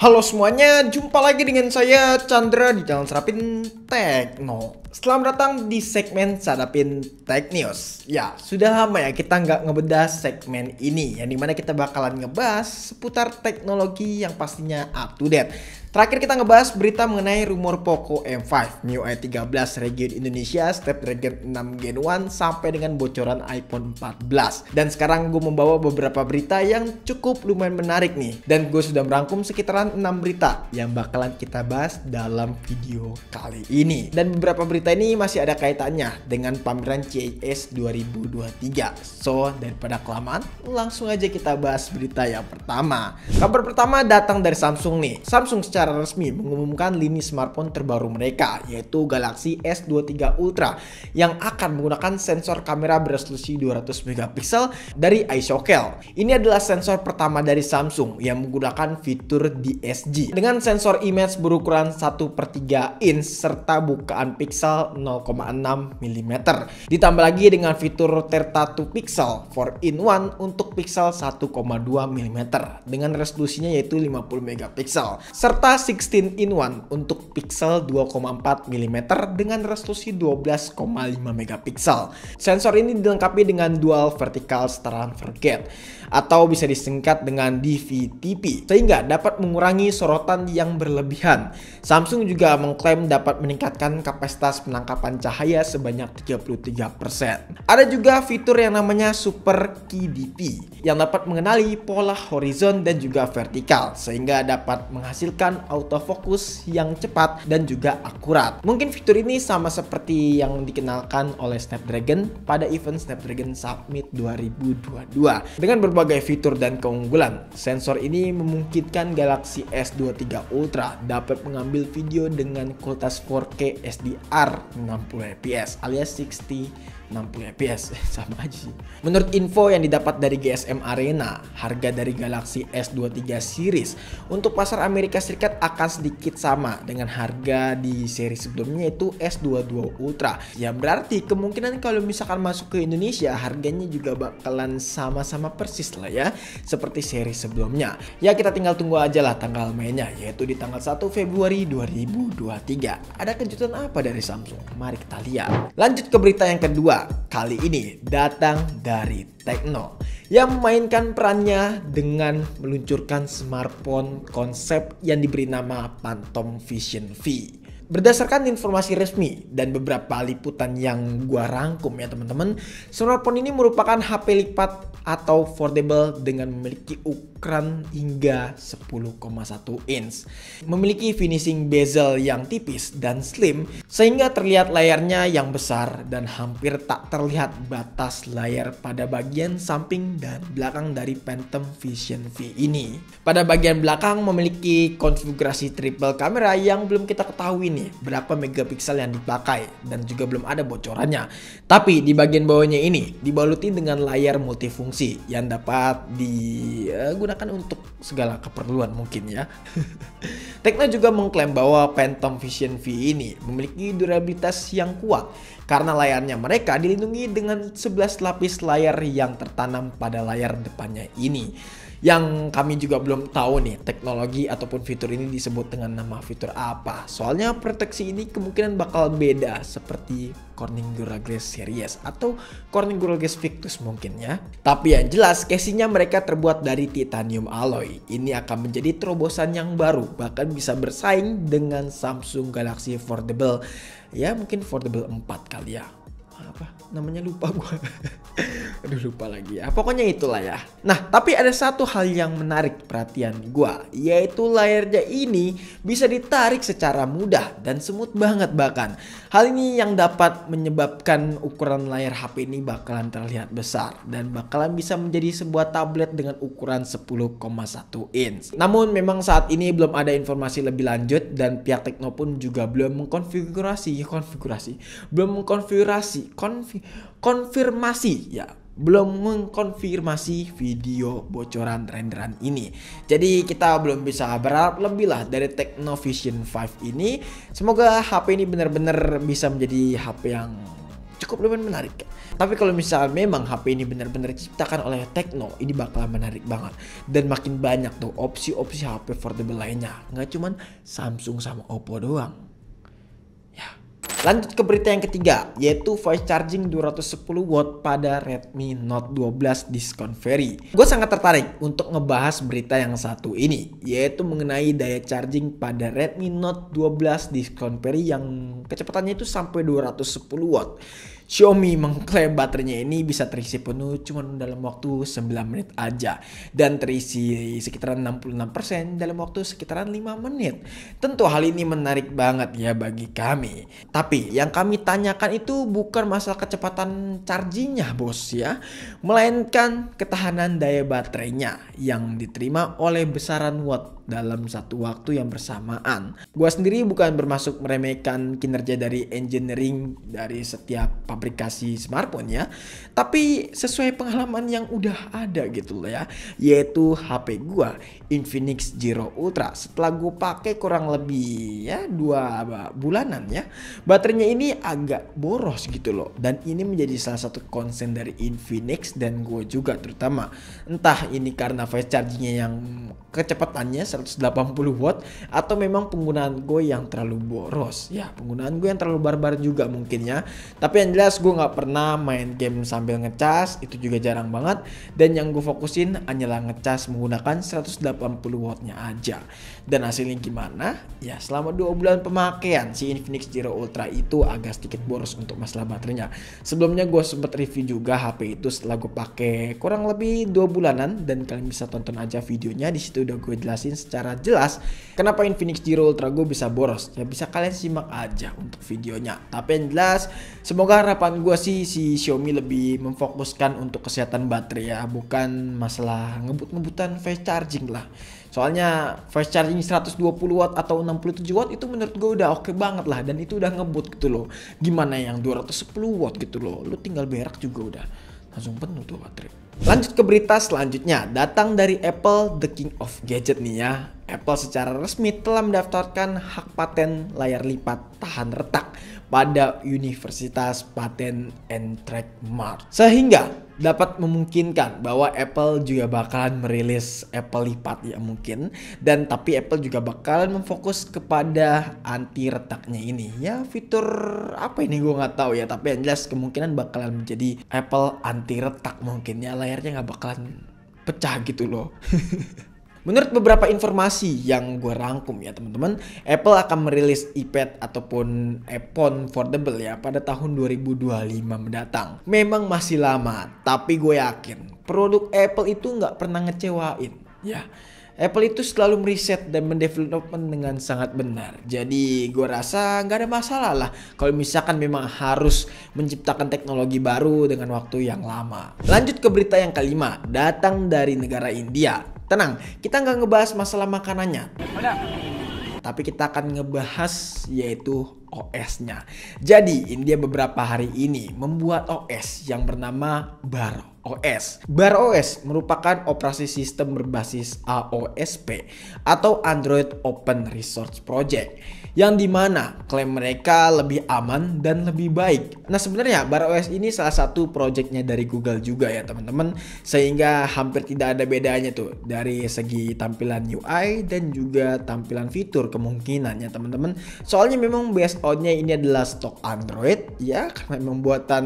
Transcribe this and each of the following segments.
Halo semuanya, jumpa lagi dengan saya Chandra di channel Serapin Tekno. Selamat datang di segmen Serapin Tech News. Ya, sudah lama ya kita nggak ngebedah segmen ini, yang dimana kita bakalan ngebahas seputar teknologi yang pastinya up to date. Terakhir kita ngebahas berita mengenai rumor Poco M5, MIUI 13 region Indonesia, Snapdragon 6 Gen 1 sampai dengan bocoran iPhone 14. Dan sekarang gue membawa beberapa berita yang cukup lumayan menarik nih. Dan gue sudah merangkum sekitaran 6 berita yang bakalan kita bahas dalam video kali ini. Dan beberapa berita ini masih ada kaitannya dengan pameran CES 2023. So, daripada kelamaan, langsung aja kita bahas berita yang pertama. Kabar pertama datang dari Samsung nih. Samsung secara resmi mengumumkan lini smartphone terbaru mereka, yaitu Galaxy S23 Ultra yang akan menggunakan sensor kamera beresolusi 200 megapiksel dari Isocal. Ini adalah sensor pertama dari Samsung yang menggunakan fitur DSG dengan sensor image berukuran 1/3 inch serta bukaan piksel 0,6 mm. Ditambah lagi dengan fitur 32 pixel 4-in-1 untuk piksel 1,2 mm dengan resolusinya yaitu 50 megapiksel serta 16-in-1 untuk piksel 2,4 mm dengan resolusi 12,5 megapiksel. Sensor ini dilengkapi dengan dual vertical transfer gate atau bisa disingkat dengan DVTP sehingga dapat mengurangi sorotan yang berlebihan. Samsung juga mengklaim dapat meningkatkan kapasitas penangkapan cahaya sebanyak 33%. Ada juga fitur yang namanya Super KDP yang dapat mengenali pola horizon dan juga vertikal sehingga dapat menghasilkan autofocus yang cepat dan juga akurat. Mungkin fitur ini sama seperti yang dikenalkan oleh Snapdragon pada event Snapdragon Summit 2022. Dengan berbagai fitur dan keunggulan, sensor ini memungkinkan Galaxy S23 Ultra dapat mengambil video dengan kualitas 4K SDR 60fps alias 60fps sama aja sih. Menurut info yang didapat dari GSM Arena, harga dari Galaxy S23 series untuk pasar Amerika Serikat akan sedikit sama dengan harga di seri sebelumnya yaitu S22 Ultra. Ya berarti kemungkinan kalau misalkan masuk ke Indonesia harganya juga bakalan sama-sama persis lah ya seperti seri sebelumnya. Ya kita tinggal tunggu aja lah tanggal mainnya yaitu di tanggal 1 Februari 2023. Ada kejutan apa dari Samsung? Mari kita lihat. Lanjut ke berita yang kedua. Kali ini datang dari Tekno yang memainkan perannya dengan meluncurkan smartphone konsep yang diberi nama Phantom Vision V. Berdasarkan informasi resmi dan beberapa liputan yang gua rangkum ya teman-teman, smartphone ini merupakan HP lipat atau foldable dengan memiliki ukuran hingga 10,1 inch. Memiliki finishing bezel yang tipis dan slim sehingga terlihat layarnya yang besar dan hampir tak terlihat batas layar pada bagian samping dan belakang dari Phantom Vision V ini. Pada bagian belakang memiliki konfigurasi triple kamera yang belum kita ketahui nih berapa megapiksel yang dipakai dan juga belum ada bocorannya. Tapi di bagian bawahnya ini dibaluti dengan layar multifungsi yang dapat digunakan untuk segala keperluan mungkin ya. Tekno juga mengklaim bahwa Phantom Vision V ini memiliki durabilitas yang kuat karena layarnya mereka dilindungi dengan 11 lapis layar yang tertanam pada layar depannya ini. Yang kami juga belum tahu nih teknologi ataupun fitur ini disebut dengan nama fitur apa. Soalnya proteksi ini kemungkinan bakal beda seperti Corning Gorilla Glass Series atau Corning Gorilla Glass Victus mungkin ya. Tapi yang jelas casingnya mereka terbuat dari titanium alloy. Ini akan menjadi terobosan yang baru bahkan bisa bersaing dengan Samsung Galaxy Foldable. Ya mungkin Foldable 4 kali ya. Apa namanya lupa gue. Aduh lupa lagi ya. Pokoknya itulah ya. Nah tapi ada satu hal yang menarik perhatian gue, yaitu layarnya ini bisa ditarik secara mudah dan semut banget bahkan. Hal ini yang dapat menyebabkan ukuran layar HP ini bakalan terlihat besar dan bakalan bisa menjadi sebuah tablet dengan ukuran 10,1 inch. Namun memang saat ini belum ada informasi lebih lanjut dan pihak Tekno pun juga belum mengkonfirmasi belum mengkonfirmasi video bocoran renderan ini. Jadi kita belum bisa berharap lebih lah dari Tekno Vision 5 ini. Semoga HP ini benar-benar bisa menjadi HP yang cukup lumayan menarik. Tapi kalau misalnya memang HP ini benar-benar diciptakan oleh Tecno, ini bakal menarik banget. Dan makin banyak tuh opsi-opsi HP affordable lainnya. Nggak cuman Samsung sama Oppo doang. Lanjut ke berita yang ketiga, yaitu fast charging 210 watt pada Redmi Note 12 diskon free. Gue sangat tertarik untuk ngebahas berita yang satu ini, yaitu mengenai daya charging pada Redmi Note 12 diskon free yang kecepatannya itu sampai 210 watt. Xiaomi mengklaim baterainya ini bisa terisi penuh cuma dalam waktu 9 menit aja dan terisi sekitaran 66% dalam waktu sekitaran 5 menit. Tentu hal ini menarik banget ya bagi kami. Tapi yang kami tanyakan itu bukan masalah kecepatan chargingnya bos ya, melainkan ketahanan daya baterainya yang diterima oleh besaran watt dalam satu waktu yang bersamaan. Gua sendiri bukan bermaksud meremehkan kinerja dari engineering dari setiap aplikasi smartphone ya, tapi sesuai pengalaman yang udah ada gitu loh ya, yaitu HP gua Infinix Zero Ultra. Setelah gua pakai kurang lebih ya 2 bulanan ya, baterainya ini agak boros gitu loh, dan ini menjadi salah satu concern dari Infinix dan gua juga terutama. Entah ini karena fast chargingnya yang kecepatannya 180 watt atau memang penggunaan gue yang terlalu boros ya, penggunaan gue yang terlalu barbar juga mungkin ya. Tapi yang jelas gue nggak pernah main game sambil ngecas, itu juga jarang banget, dan yang gue fokusin hanyalah ngecas menggunakan 180 wattnya aja. Dan hasilnya gimana? Ya selama 2 bulan pemakaian si Infinix Zero Ultra itu agak sedikit boros untuk masalah baterainya. Sebelumnya gue sempat review juga HP itu setelah gue pakai kurang lebih 2 bulanan, dan kalian bisa tonton aja videonya, di situ udah gue jelasin secara jelas kenapa Infinix Zero Ultra gue bisa boros. Ya bisa kalian simak aja untuk videonya. Tapi yang jelas semoga harapan gue sih si Xiaomi lebih memfokuskan untuk kesehatan baterai ya, bukan masalah ngebut-ngebutan fast charging lah. Soalnya fast charging 120 watt atau 67 watt itu menurut gue udah oke banget lah, dan itu udah ngebut gitu loh. Gimana yang 210 watt gitu loh, lu tinggal berak juga udah langsung penuh tuh baterai. Lanjut ke berita selanjutnya, datang dari Apple, the king of gadget nih ya. Apple secara resmi telah mendaftarkan hak paten layar lipat tahan retak pada Universitas Paten and Trademark, sehingga dapat memungkinkan bahwa Apple juga bakalan merilis Apple lipat ya mungkin, dan tapi Apple juga bakalan memfokus kepada anti retaknya ini ya. Fitur apa ini gue nggak tahu ya, tapi yang jelas kemungkinan bakalan menjadi Apple anti retak mungkin ya, layarnya nggak bakalan pecah gitu loh. Menurut beberapa informasi yang gue rangkum ya teman-teman, Apple akan merilis iPad ataupun iPhone foldable ya pada tahun 2025 mendatang. Memang masih lama, tapi gue yakin produk Apple itu nggak pernah ngecewain ya. Apple itu selalu meriset dan mendevelopment dengan sangat benar. Jadi gue rasa nggak ada masalah lah kalau misalkan memang harus menciptakan teknologi baru dengan waktu yang lama. Lanjut ke berita yang kelima, datang dari negara India. Tenang, kita nggak ngebahas masalah makanannya, tapi kita akan ngebahas yaitu OS-nya. Jadi India beberapa hari ini membuat OS yang bernama Bar OS. Bar OS merupakan operasi sistem berbasis AOSP atau Android Open Resource Project, yang dimana klaim mereka lebih aman dan lebih baik. Nah sebenarnya Bar OS ini salah satu projectnya dari Google juga ya teman-teman, sehingga hampir tidak ada bedanya tuh dari segi tampilan UI dan juga tampilan fitur kemungkinannya teman-teman. Soalnya memang based on-nya ini adalah stok Android ya, karena memang buatan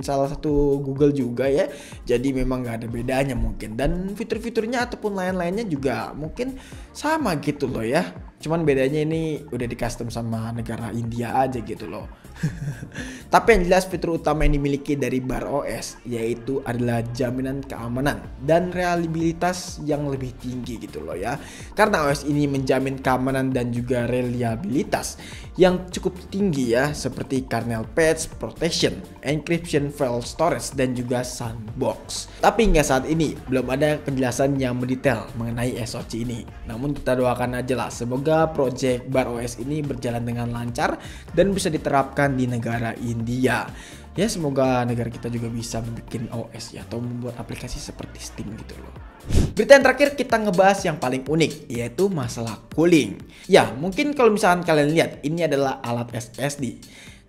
salah satu Google juga ya. Jadi memang gak ada bedanya mungkin, dan fitur-fiturnya ataupun lain-lainnya juga mungkin sama gitu loh ya. Cuman bedanya ini udah di custom sama negara India aja gitu loh. Tapi yang jelas fitur utama yang dimiliki dari Bar OS yaitu adalah jaminan keamanan dan reliabilitas yang lebih tinggi gitu loh ya. Karena OS ini menjamin keamanan dan juga reliabilitas yang cukup tinggi ya, seperti kernel patch protection, encryption file storage, dan juga sandbox. Tapi hingga saat ini belum ada penjelasan yang mendetail mengenai SoC ini. Namun kita doakan aja lah, semoga project Bar OS ini berjalan dengan lancar dan bisa diterapkan di negara India. Ya semoga negara kita juga bisa membuat OS ya, atau membuat aplikasi seperti Steam gitu loh. Berita yang terakhir kita ngebahas yang paling unik, yaitu masalah cooling. Ya mungkin kalau misalkan kalian lihat ini adalah alat SSD,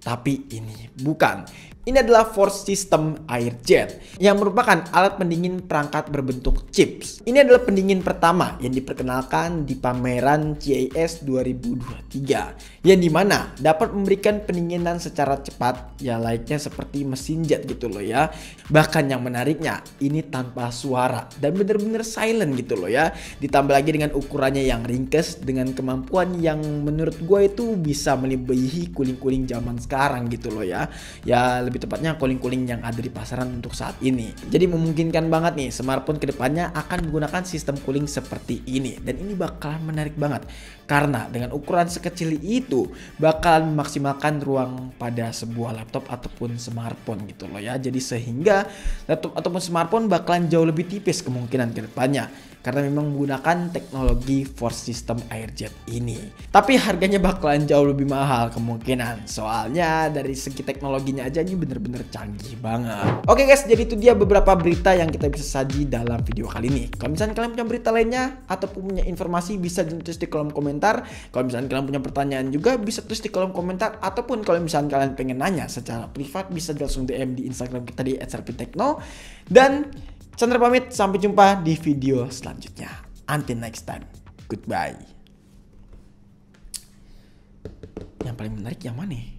tapi ini bukan. Ini adalah Force System Airjet yang merupakan alat pendingin perangkat berbentuk chips. Ini adalah pendingin pertama yang diperkenalkan di pameran CES 2023 yang dimana dapat memberikan pendinginan secara cepat ya layaknya seperti mesin jet gitu loh ya. Bahkan yang menariknya ini tanpa suara dan bener-bener silent gitu loh ya. Ditambah lagi dengan ukurannya yang ringkes dengan kemampuan yang menurut gue itu bisa melebihi cooling-cooling zaman sekarang gitu loh ya. Ya lebih tepatnya cooling-cooling yang ada di pasaran untuk saat ini. Jadi memungkinkan banget nih smartphone kedepannya akan menggunakan sistem cooling seperti ini. Dan ini bakalan menarik banget karena dengan ukuran sekecil itu bakalan memaksimalkan ruang pada sebuah laptop ataupun smartphone gitu loh ya. Jadi sehingga laptop ataupun smartphone bakalan jauh lebih tipis kemungkinan kedepannya karena memang menggunakan teknologi Force System Airjet ini. Tapi harganya bakalan jauh lebih mahal kemungkinan. Soalnya dari segi teknologinya aja ini bener-bener canggih banget. Oke guys, jadi itu dia beberapa berita yang kita bisa saji dalam video kali ini. Kalau misalnya kalian punya berita lainnya ataupun punya informasi bisa tulis di kolom komentar. Kalau misalnya kalian punya pertanyaan juga bisa tulis di kolom komentar. Ataupun kalau misalnya kalian pengen nanya secara privat bisa langsung DM di Instagram kita di @serapintekno. Dan Chandra pamit, sampai jumpa di video selanjutnya. Until next time, goodbye. Yang paling menarik yang mana?